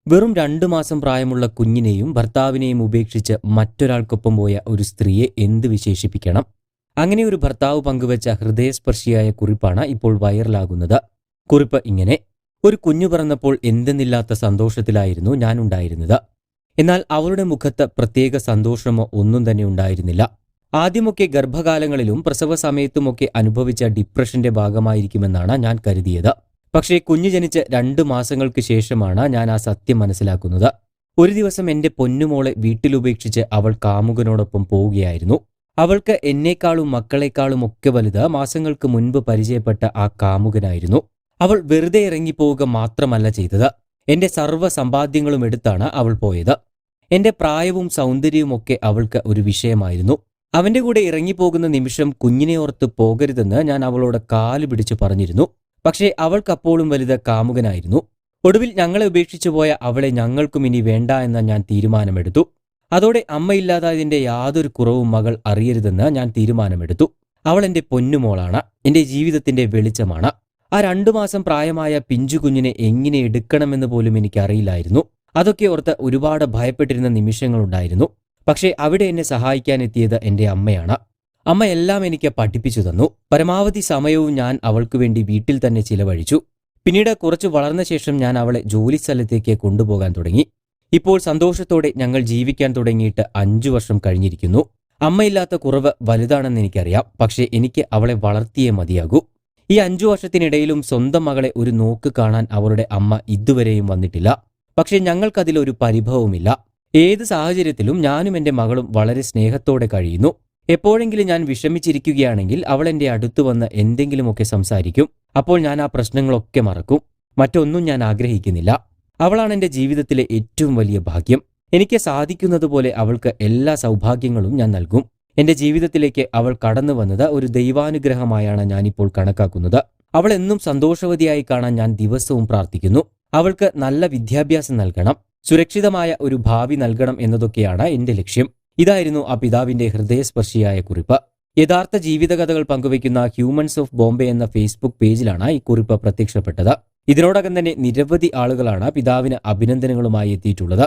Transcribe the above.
വെറും 2 മാസം പ്രായമുള്ള കുഞ്ഞിനെയും ഭർത്താവിനെയും ഉപേക്ഷിച്ച് മറ്റൊരാൾക്കൊപ്പം പോയ ഒരു സ്ത്രീയെ എന്ത് വിശേഷിപ്പിക്കണം? അങ്ങനെ ഒരു ഭർത്താവ് പങ്കുവച്ച ഹൃദയസ്പർശിയായ കുറിപ്പാണ് ഇപ്പോൾ വൈറലാകുന്നത്. കുറിപ്പ് ഇങ്ങനെ: ഒരു കുഞ്ഞു പിറന്നപ്പോൾ എന്തെന്നില്ലാത്ത സന്തോഷത്തിലായിരുന്നു ഞാൻ ഉണ്ടായിരുന്നത്. എന്നാൽ അവളുടെ മുഖത്ത് പ്രത്യേക സന്തോഷമോ ഒന്നും തന്നെ ഉണ്ടായിരുന്നില്ല. ആദ്യമൊക്കെ ഗർഭകാലങ്ങളിലും പ്രസവ സമയത്തുമൊക്കെ അനുഭവിച്ച ഡിപ്രഷന്റെ ഭാഗമായിരിക്കുമെന്നാണ് ഞാൻ കരുതിയത്. പക്ഷേ കുഞ്ഞു ജനിച്ച് 2 മാസങ്ങൾക്ക് ശേഷമാണ് ഞാൻ ആ സത്യം മനസ്സിലാക്കുന്നത്. ഒരു ദിവസം എന്റെ പൊന്നുമോളെ വീട്ടിലുപേക്ഷിച്ച് അവൾ കാമുകനോടൊപ്പം പോവുകയായിരുന്നു. അവൾക്ക് എന്നേക്കാളും മക്കളെക്കാളും ഒക്കെ വലുത് മാസങ്ങൾക്ക് മുൻപ് പരിചയപ്പെട്ട ആ കാമുകനായിരുന്നു. അവൾ വെറുതെ ഇറങ്ങിപ്പോവുക മാത്രമല്ല ചെയ്തത്, എന്റെ സർവ്വ സമ്പാദ്യങ്ങളും എടുത്താണ് അവൾ പോയത്. എന്റെ പ്രായവും സൗന്ദര്യവും ഒക്കെ അവൾക്ക് ഒരു വിഷയമായിരുന്നു. അവന്റെ കൂടെ ഇറങ്ങിപ്പോകുന്ന നിമിഷം കുഞ്ഞിനെ ഓർത്ത് പോകരുതെന്ന് ഞാൻ അവളോട് കാല് പിടിച്ചു പറഞ്ഞിരുന്നു. പക്ഷേ അവൾക്കപ്പോഴും വലുത് കാമുകനായിരുന്നു. ഒടുവിൽ ഞങ്ങളെ ഉപേക്ഷിച്ചു പോയ അവളെ ഞങ്ങൾക്കും ഇനി വേണ്ട എന്ന ഞാൻ തീരുമാനമെടുത്തു. അതോടെ അമ്മയില്ലാതായതിന്റെ യാതൊരു കുറവും മകൾ അറിയരുതെന്ന് ഞാൻ തീരുമാനമെടുത്തു. അവൾ എന്റെ പൊന്നുമോളാണ്, എന്റെ ജീവിതത്തിന്റെ വെളിച്ചമാണ്. ആ 2 മാസം പ്രായമായ പിഞ്ചു കുഞ്ഞിനെ എങ്ങനെ എടുക്കണമെന്ന് പോലും എനിക്കറിയില്ലായിരുന്നു. അതൊക്കെ ഓർത്ത് ഒരുപാട് ഭയപ്പെട്ടിരുന്ന നിമിഷങ്ങളുണ്ടായിരുന്നു. പക്ഷേ അവിടെ എന്നെ സഹായിക്കാനെത്തിയത് എന്റെ അമ്മയാണ്. അമ്മ എല്ലാം എനിക്ക് പഠിപ്പിച്ചു തന്നു. പരമാവധി സമയവും ഞാൻ അവൾക്കു വേണ്ടി വീട്ടിൽ തന്നെ ചിലവഴിച്ചു. പിന്നീട് കുറച്ചു വളർന്ന ശേഷം ഞാൻ അവളെ ജോലിസ്ഥലത്തേക്ക് കൊണ്ടുപോകാൻ തുടങ്ങി. ഇപ്പോൾ സന്തോഷത്തോടെ ഞങ്ങൾ ജീവിക്കാൻ തുടങ്ങിയിട്ട് 5 വർഷം കഴിഞ്ഞിരിക്കുന്നു. അമ്മയില്ലാത്ത കുറവ് വലുതാണെന്ന് എനിക്കറിയാം. പക്ഷേ എനിക്ക് അവളെ വളർത്തിയേ മതിയാകൂ. ഈ 5 വർഷത്തിനിടയിലും സ്വന്തം മകളെ ഒരു നോക്ക് കാണാൻ അവളുടെ അമ്മ ഇതുവരെയും വന്നിട്ടില്ല. പക്ഷേ ഞങ്ങൾക്കതിലൊരു പരിഭവമില്ല. ഏത് സാഹചര്യത്തിലും ഞാനും എന്റെ മകളും വളരെ സ്നേഹത്തോടെ കഴിയുന്നു. എപ്പോഴെങ്കിലും ഞാൻ വിഷമിച്ചിരിക്കുകയാണെങ്കിൽ അവൾ എന്റെ അടുത്തു വന്ന് എന്തെങ്കിലുമൊക്കെ സംസാരിക്കും. അപ്പോൾ ഞാൻ ആ പ്രശ്നങ്ങളൊക്കെ മറക്കും. മറ്റൊന്നും ഞാൻ ആഗ്രഹിക്കുന്നില്ല. അവളാണ് എന്റെ ജീവിതത്തിലെ ഏറ്റവും വലിയ ഭാഗ്യം. എനിക്ക് സാധിക്കുന്നതുപോലെ അവൾക്ക് എല്ലാ സൗഭാഗ്യങ്ങളും ഞാൻ നൽകും. എന്റെ ജീവിതത്തിലേക്ക് അവൾ കടന്നു വന്നത് ഒരു ദൈവാനുഗ്രഹമായാണ് ഞാനിപ്പോൾ കണക്കാക്കുന്നത്. അവൾ എന്നും സന്തോഷവതിയായി കാണാൻ ഞാൻ ദിവസവും പ്രാർത്ഥിക്കുന്നു. അവൾക്ക് നല്ല വിദ്യാഭ്യാസം നൽകണം, സുരക്ഷിതമായ ഒരു ഭാവി നൽകണം എന്നതൊക്കെയാണ് എന്റെ ലക്ഷ്യം. ഇതായിരുന്നു ആ പിതാവിന്റെ ഹൃദയസ്പർശിയായ കുറിപ്പ്. യഥാർത്ഥ ജീവിതകഥകൾ പങ്കുവയ്ക്കുന്ന ഹ്യൂമൻസ് ഓഫ് ബോംബെ എന്ന ഫേസ്ബുക്ക് പേജിലാണ് ഈ കുറിപ്പ് പ്രത്യക്ഷപ്പെട്ടത്. ഇതിനോടകം തന്നെ നിരവധി ആളുകളാണ് പിതാവിന് അഭിനന്ദനങ്ങളുമായി എത്തിയിട്ടുള്ളത്.